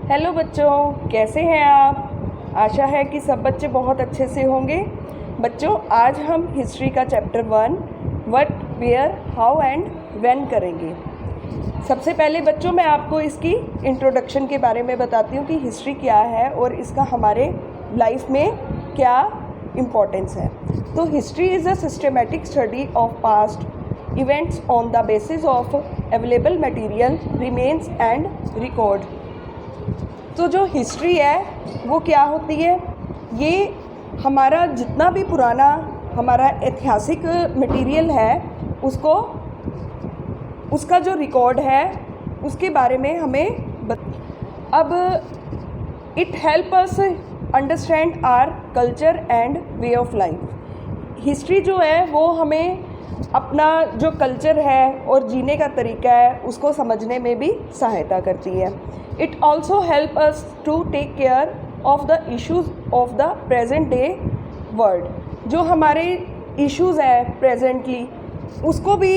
Hello बच्चों, कैसे हैं आप। आशा है कि सब बच्चे बहुत अच्छे से होंगे। बच्चों, आज हम हिस्ट्री का chapter 1 what, where, how and when करेंगे। सबसे पहले बच्चों मैं आपको इसकी इंट्रोडक्शन के बारे में बताती हूँ कि हिस्ट्री क्या है और इसका हमारे लाइफ में क्या इम्पोर्टेंस है। तो history is a systematic study of past events on the basis of available material, remains and record. तो जो हिस्ट्री है वो क्या होती है, ये हमारा जितना भी पुराना हमारा ऐतिहासिक मटेरियल है उसको, उसका जो रिकॉर्ड है उसके बारे में हमें अब it help us understand our culture and way of life. History जो है वो हमें अपना जो कल्चर है और जीने का तरीका है उसको समझने में भी सहायता करती है। It also help us to take care of the issues of the present day world. जो हमारे इश्यूज़ हैं प्रेजेंटली उसको भी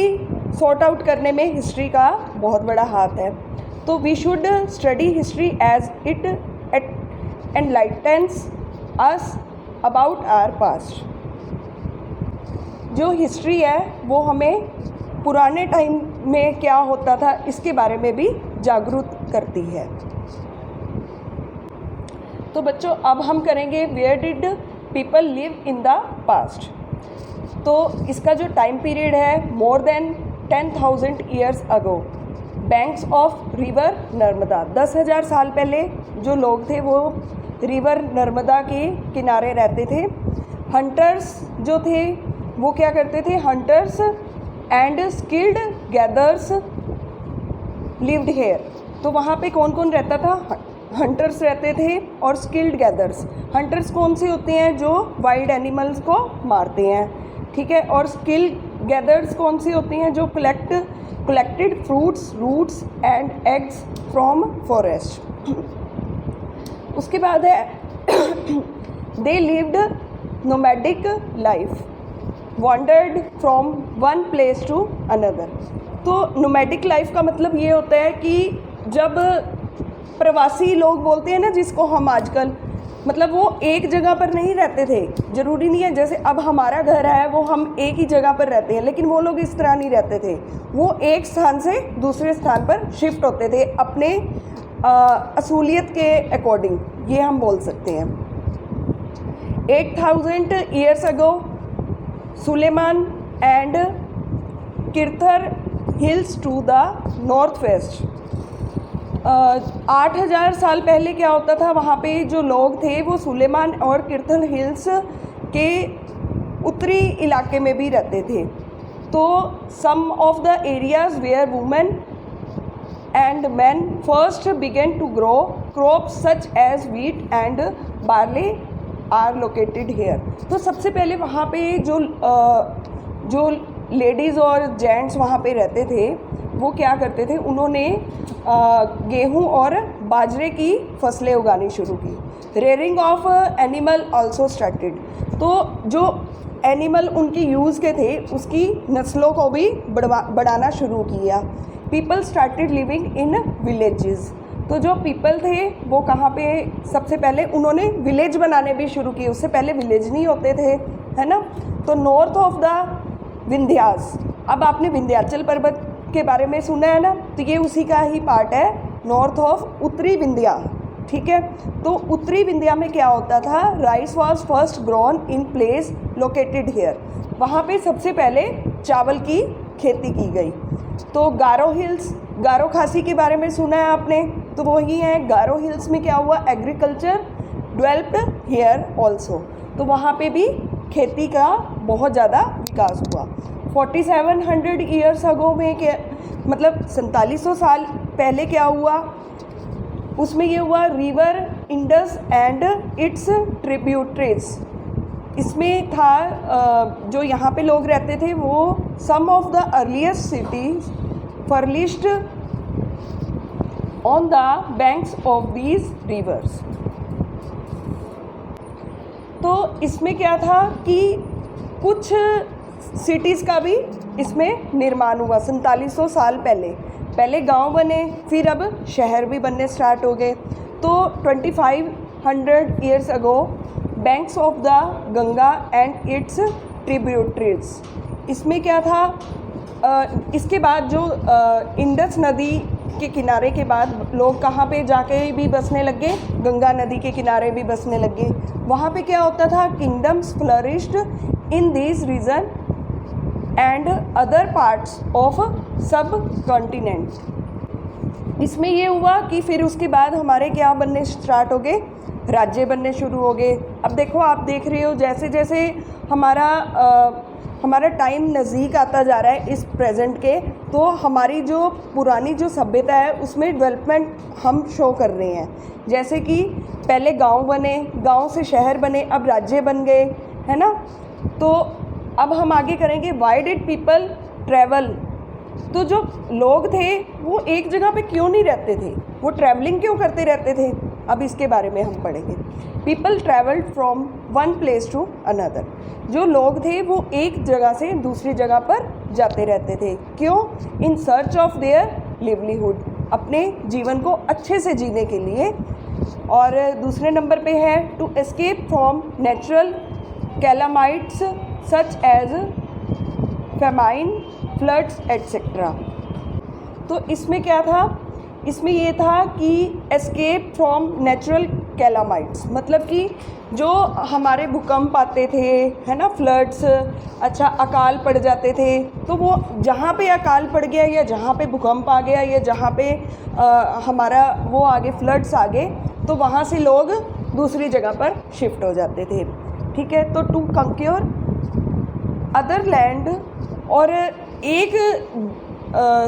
सॉर्ट आउट करने में हिस्ट्री का बहुत बड़ा हाथ है। तो we should study history as it enlightens us about our past. जो हिस्ट्री है वो हमें पुराने टाइम में क्या होता था इसके बारे में भी जागरूक करती है। तो बच्चों अब हम करेंगे where did people live in the past. तो इसका जो टाइम पीरियड है more than 10,000 years ago, banks of river Narmada. 10,000 साल पहले जो लोग थे वो रिवर नर्मदा के किनारे रहते थे। हंटर्स जो थे वो क्या करते थे, hunters and skilled gathers lived hair. तो वहाँ पे कौन कौन रहता था, हंटर्स रहते थे और स्किल्ड गैदर्स। हंटर्स कौन से होते हैं, जो वाइल्ड एनिमल्स को मारते हैं, ठीक है। और स्किल्ड गैदर्स कौन सी होती हैं, जो collected fruits, roots and eggs from forest. उसके बाद है they lived nomadic life, wandered from one place to another. तो नोमैडिक लाइफ का मतलब ये होता है कि जब प्रवासी लोग बोलते हैं ना जिसको हम आजकल, मतलब वो एक जगह पर नहीं रहते थे। ज़रूरी नहीं है जैसे अब हमारा घर है वो हम एक ही जगह पर रहते हैं, लेकिन वो लोग इस तरह नहीं रहते थे। वो एक स्थान से दूसरे स्थान पर शिफ्ट होते थे अपने असूलियत के अकॉर्डिंग, ये हम बोल सकते हैं। 8,000 years ago Sulaiman and Kirthar hills to the north west. 8,000 साल पहले क्या होता था, वहाँ पे जो लोग थे वो सुलेमान और किर्थर हिल्स के उत्तरी इलाके में भी रहते थे। तो some of the areas where women and man first began to grow crops such as wheat and barley are located here. तो सबसे पहले वहाँ पे जो लेडीज़ और जेंट्स वहाँ पे रहते थे वो क्या करते थे, उन्होंने गेहूँ और बाजरे की फसलें उगानी शुरू की। Rearing of animal also started. तो जो एनिमल उनकी यूज़ के थे उसकी नस्लों को भी बढ़ाना शुरू किया। People started living in villages. तो जो पीपल थे वो कहाँ पे, सबसे पहले उन्होंने विलेज बनाने भी शुरू किए, उससे पहले विलेज नहीं होते थे, है ना। तो नॉर्थ ऑफ द विंध्यास, अब आपने विंध्याचल पर्वत के बारे में सुना है ना, तो ये उसी का ही पार्ट है, नॉर्थ ऑफ उत्तरी विंध्या, ठीक है। तो उत्तरी विंध्या में क्या होता था, rice was first grown in place located here. वहाँ पे सबसे पहले चावल की खेती की गई। तो गारो हिल्स, गारो खासी के बारे में सुना है आपने, तो वही है गारो हिल्स में क्या हुआ, एग्रीकल्चर डेवलप्ड हेयर ऑल्सो। तो वहाँ पे भी खेती का बहुत ज़्यादा विकास हुआ। 4700 ईयर्स अगो में क्या मतलब 4700 साल पहले क्या हुआ, उसमें ये हुआ river Indus and its tributaries. इसमें था जो यहाँ पे लोग रहते थे वो some of the earliest cities flourished on the banks of these rivers. तो इसमें क्या था कि कुछ सिटीज़ का भी इसमें निर्माण हुआ 4700 साल पहले। पहले गांव बने, फिर अब शहर भी बनने स्टार्ट हो गए। तो 2500 years ago banks of the Ganga and its tributaries, इसमें क्या था, इसके बाद जो इंडस नदी के किनारे के बाद लोग कहाँ पे जाके भी बसने लग गए, गंगा नदी के किनारे भी बसने लग गए। वहाँ पे क्या होता था, kingdoms flourished in this region and other parts of subcontinent. इसमें ये हुआ कि फिर उसके बाद हमारे क्या बनने स्टार्ट हो गए, राज्य बनने शुरू हो गए। अब देखो, आप देख रहे हो जैसे जैसे हमारा टाइम नज़दीक आता जा रहा है इस प्रेजेंट के, तो हमारी जो पुरानी जो सभ्यता है उसमें डेवलपमेंट हम शो कर रहे हैं। जैसे कि पहले गांव बने, गांव से शहर बने, अब राज्य बन गए, है ना। तो अब हम आगे करेंगे, वाई डिड पीपल ट्रैवल। तो जो लोग थे वो एक जगह पे क्यों नहीं रहते थे, वो ट्रैवलिंग क्यों करते रहते थे, अब इसके बारे में हम पढ़ेंगे। People travelled from one place to another. जो लोग थे वो एक जगह से दूसरी जगह पर जाते रहते थे, क्यों, in search of their livelihood, अपने जीवन को अच्छे से जीने के लिए। और दूसरे नंबर पे है to escape from natural calamities such as famine, floods etcetera. तो इसमें क्या था, इसमें ये था कि एस्केप फ्रॉम नेचुरल कैलामाइट्स, मतलब कि जो हमारे भूकंप आते थे, है ना, फ्लड्स, अच्छा अकाल पड़ जाते थे, तो वो जहाँ पे अकाल पड़ गया या जहाँ पे भूकंप आ गया या जहाँ पे हमारा वो आगे फ्लड्स आ गए, तो वहाँ से लोग दूसरी जगह पर शिफ्ट हो जाते थे। ठीक है, तो टू कंक्योर अदर लैंड, और एक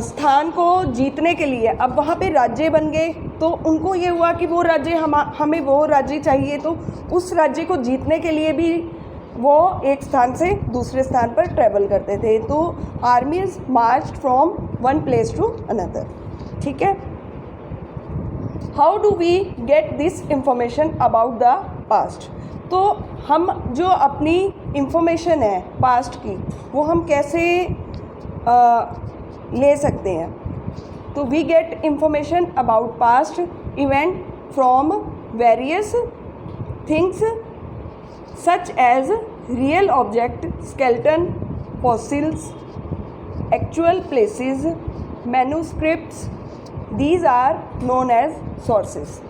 स्थान को जीतने के लिए अब वहाँ पे राज्य बन गए, तो उनको ये हुआ कि वो राज्य हमें वो राज्य चाहिए, तो उस राज्य को जीतने के लिए भी वो एक स्थान से दूसरे स्थान पर ट्रैवल करते थे। तो armies march from one place to another. ठीक है, how do we get this information about the past. तो हम जो अपनी इंफॉर्मेशन है पास्ट की, वो हम कैसे ले सकते हैं। तो we get information about past event from various things such as real object, skeleton, fossils, actual places, manuscripts, these are known as sources.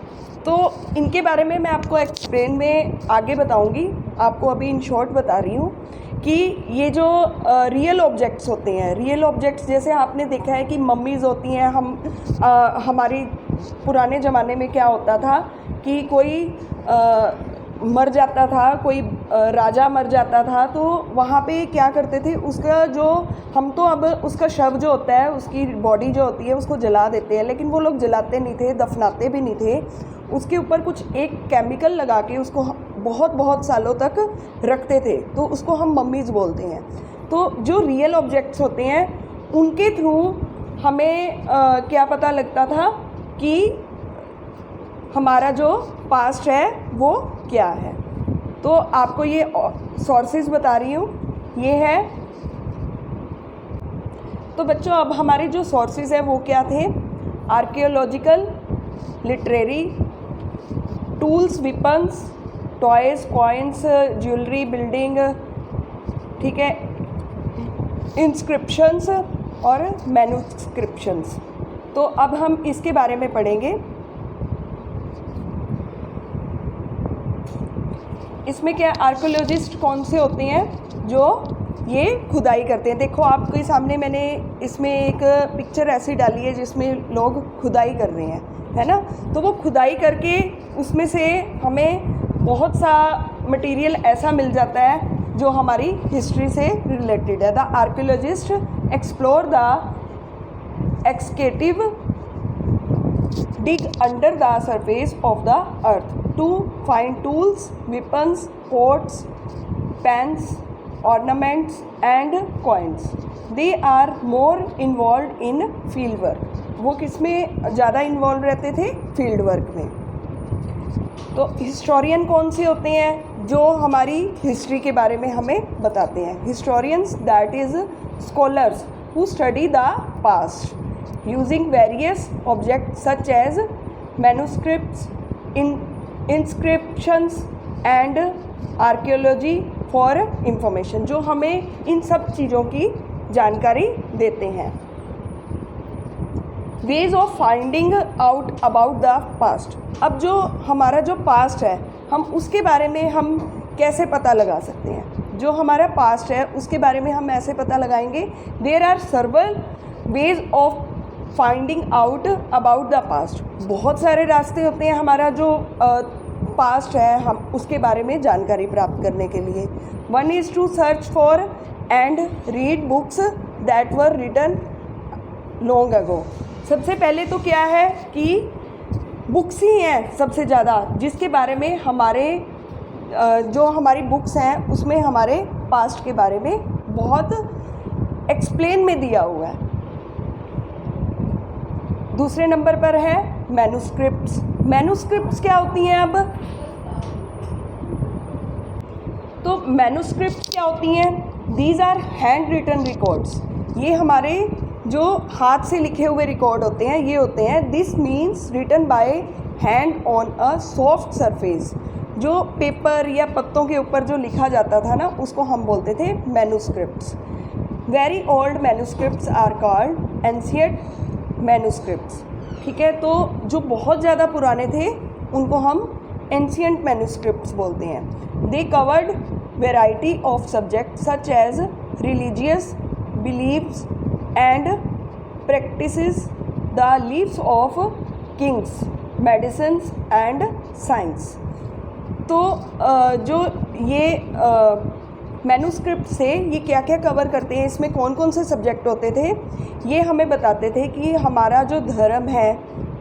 तो इनके बारे में मैं आपको एक्सप्लेन में आगे बताऊंगी, आपको अभी इन शॉर्ट बता रही हूँ कि ये जो रियल ऑब्जेक्ट्स होते हैं, रियल ऑब्जेक्ट्स जैसे आपने देखा है कि मम्मीज़ होती हैं, हमारी पुराने ज़माने में क्या होता था कि कोई मर जाता था, कोई राजा मर जाता था, तो वहाँ पे क्या करते थे, उसका जो हम तो अब उसका शव जो होता है, उसकी बॉडी जो होती है उसको जला देते हैं, लेकिन वो लोग जलाते नहीं थे, दफनाते भी नहीं थे, उसके ऊपर कुछ एक केमिकल लगा के उसको बहुत बहुत सालों तक रखते थे, तो उसको हम मम्मीज़ बोलते हैं। तो जो रियल ऑब्जेक्ट्स होते हैं उनके थ्रू हमें क्या पता लगता था कि हमारा जो पास्ट है वो क्या है। तो आपको ये सोर्सेज बता रही हूँ, ये है। तो बच्चों, अब हमारे जो सोर्सेज हैं वो क्या थे, archaeological, literary, tools, weapons, toys, coins, jewellery, building, ठीक है, इंस्क्रिप्शंस और मैन्यूस्क्रिप्शंस। तो अब हम इसके बारे में पढ़ेंगे। इसमें क्या, आर्कियोलॉजिस्ट कौन से होते हैं जो ये खुदाई करते हैं। देखो आपके सामने मैंने इसमें एक पिक्चर ऐसी डाली है जिसमें लोग खुदाई कर रहे हैं, है ना। तो वो खुदाई करके उसमें से हमें बहुत सा मटेरियल ऐसा मिल जाता है जो हमारी हिस्ट्री से रिलेटेड है। The archaeologist explore the excavate dig under the surface of the earth to find tools, weapons, pots, pans, ornaments and coins. They are more involved in field work. वो किस में ज़्यादा इन्वॉल्व रहते थे, field work में। तो historian कौन से होते हैं जो हमारी हिस्ट्री के बारे में हमें बताते हैं। Historians that is scholars who study the past using various objects such as manuscripts, inscriptions and archaeology for information, जो हमें इन सब चीज़ों की जानकारी देते हैं। Veg of finding out about the past. अब जो हमारा जो पास्ट है, हम उसके बारे में हम कैसे पता लगा सकते हैं? जो हमारा पास्ट है उसके बारे में हम ऐसे पता लगाएंगे, there are several ways of finding out about the past. बहुत सारे रास्ते होते हैं हमारा जो पास्ट है हम उसके बारे में जानकारी प्राप्त करने के लिए। One is to search for and read books that were written long ago. सबसे पहले तो क्या है कि बुक्स ही हैं सबसे ज़्यादा जिसके बारे में हमारे जो हमारी बुक्स हैं उसमें हमारे पास्ट के बारे में बहुत एक्सप्लेन में दिया हुआ है। दूसरे नंबर पर है मैन्युस्क्रिप्ट्स। मैन्युस्क्रिप्ट्स क्या होती हैं? अब तो मैन्युस्क्रिप्ट्स क्या होती हैं? These are hand written records. ये हमारे जो हाथ से लिखे हुए रिकॉर्ड होते हैं ये होते हैं। This means written by hand on a soft surface. जो पेपर या पत्तों के ऊपर जो लिखा जाता था ना उसको हम बोलते थे manuscripts. Very old manuscripts are called ancient manuscripts. ठीक है, तो जो बहुत ज़्यादा पुराने थे उनको हम एंशिएंट मैन्युस्क्रिप्ट्स बोलते हैं। They covered variety of subject such as religious believes and practices, the leaves of kings, medicines and science. तो जो ये मैन्युस्क्रिप्ट से ये क्या क्या कवर करते हैं, इसमें कौन कौन से सब्जेक्ट होते थे, ये हमें बताते थे कि हमारा जो धर्म है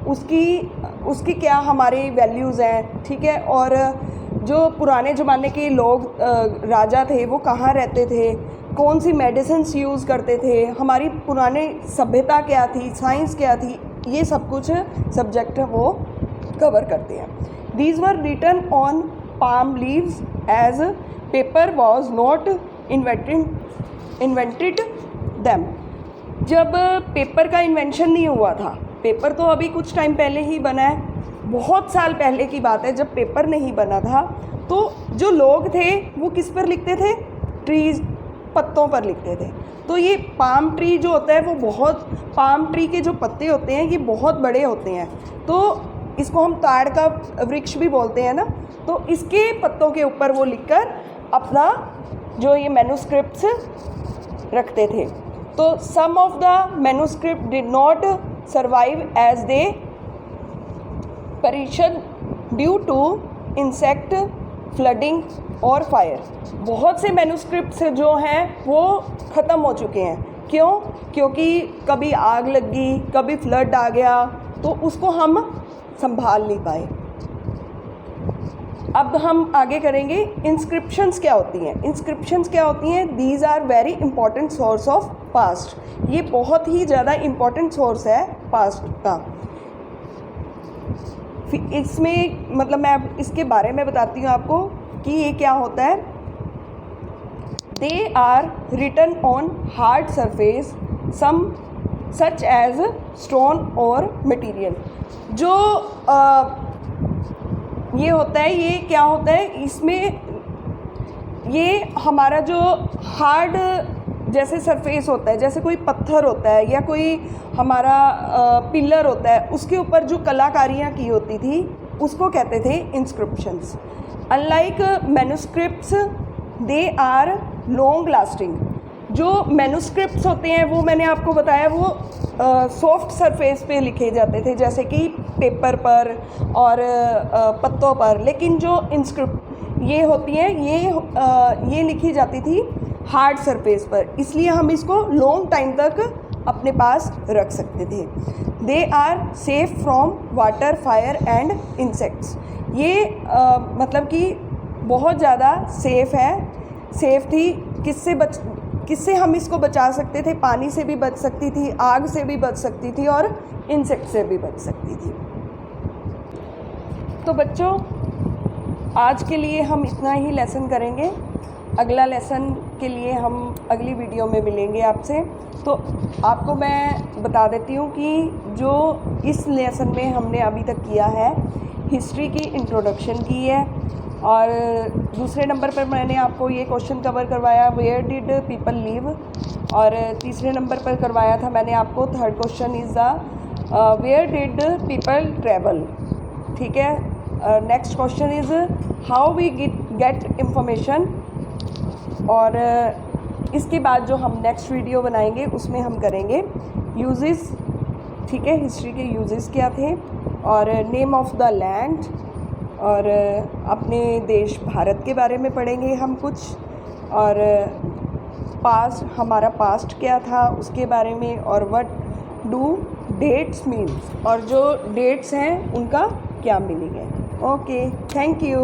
उसकी क्या हमारी वैल्यूज़ हैं। ठीक है, और जो पुराने ज़माने के लोग राजा थे वो कहाँ रहते थे, कौन सी मेडिसिन्स यूज़ करते थे, हमारी पुरानी सभ्यता क्या थी, साइंस क्या थी, ये सब कुछ सब्जेक्ट वो कवर करते हैं। These were written on palm leaves as paper was not invented them। जब पेपर का इन्वेंशन नहीं हुआ था, पेपर तो अभी कुछ टाइम पहले ही बना है, बहुत साल पहले की बात है जब पेपर नहीं बना था, तो जो लोग थे वो किस पर लिखते थे? ट्रीज, पत्तों पर लिखते थे। तो ये पाम ट्री जो होता है वो बहुत, पाम ट्री के जो पत्ते होते हैं ये बहुत बड़े होते हैं, तो इसको हम ताड़ का वृक्ष भी बोलते हैं ना, तो इसके पत्तों के ऊपर वो लिखकर अपना जो ये मैन्युस्क्रिप्ट्स रखते थे। तो some of the manuscript did not survive as they perished due to insect, flooding और फायर। बहुत से मैन्युस्क्रिप्ट्स जो हैं वो ख़त्म हो चुके हैं। क्यों? क्योंकि कभी आग लग गई, कभी फ्लड आ गया, तो उसको हम संभाल नहीं पाए। अब हम आगे करेंगे इंस्क्रिप्शंस क्या होती हैं। इंस्क्रिप्शंस क्या होती हैं? These are very important source of past. ये बहुत ही ज़्यादा इम्पॉर्टेंट सोर्स है पास्ट का। इसमें मतलब मैं इसके बारे में बताती हूँ आपको कि ये क्या होता है। They are written on hard surface some such as stone और मटीरियल। जो ये होता है, ये क्या होता है, इसमें ये हमारा जो हार्ड जैसे सरफेस होता है, जैसे कोई पत्थर होता है या कोई हमारा पिलर होता है, उसके ऊपर जो कलाकारियाँ की होती थी उसको कहते थे inscriptions. Unlike manuscripts they are long lasting. जो मैन्युस्क्रिप्ट्स होते हैं वो मैंने आपको बताया वो सॉफ्ट सरफेस पे लिखे जाते थे, जैसे कि पेपर पर और पत्तों पर, लेकिन जो इंस्क्रिप्ट ये होती हैं ये लिखी जाती थी हार्ड सरफेस पर, इसलिए हम इसको लॉन्ग टाइम तक अपने पास रख सकते थे। They are safe from water, fire and insects. ये मतलब कि बहुत ज़्यादा सेफ़ है, सेफ़ थी। किससे हम इसको बचा सकते थे? पानी से भी बच सकती थी, आग से भी बच सकती थी और इंसेक्ट से भी बच सकती थी। तो बच्चों आज के लिए हम इतना ही लेसन करेंगे। अगला लेसन के लिए हम अगली वीडियो में मिलेंगे आपसे। तो आपको मैं बता देती हूँ कि जो इस लेसन में हमने अभी तक किया है हिस्ट्री की इंट्रोडक्शन की है। और दूसरे नंबर पर मैंने आपको ये क्वेश्चन कवर करवाया, वेयर डिड पीपल लिव। और तीसरे नंबर पर करवाया था मैंने आपको, third question is the where did people travel. ठीक है। Next question is how we get information. और इसके बाद जो हम नेक्स्ट वीडियो बनाएंगे उसमें हम करेंगे यूजेस। ठीक है, हिस्ट्री के यूजेस क्या थे, और नेम ऑफ द लैंड, और अपने देश भारत के बारे में पढ़ेंगे हम कुछ, और पास्ट, हमारा पास्ट क्या था उसके बारे में, और व्हाट डू डेट्स मीन, और जो डेट्स हैं उनका क्या मीनिंग है। Okay, thank you.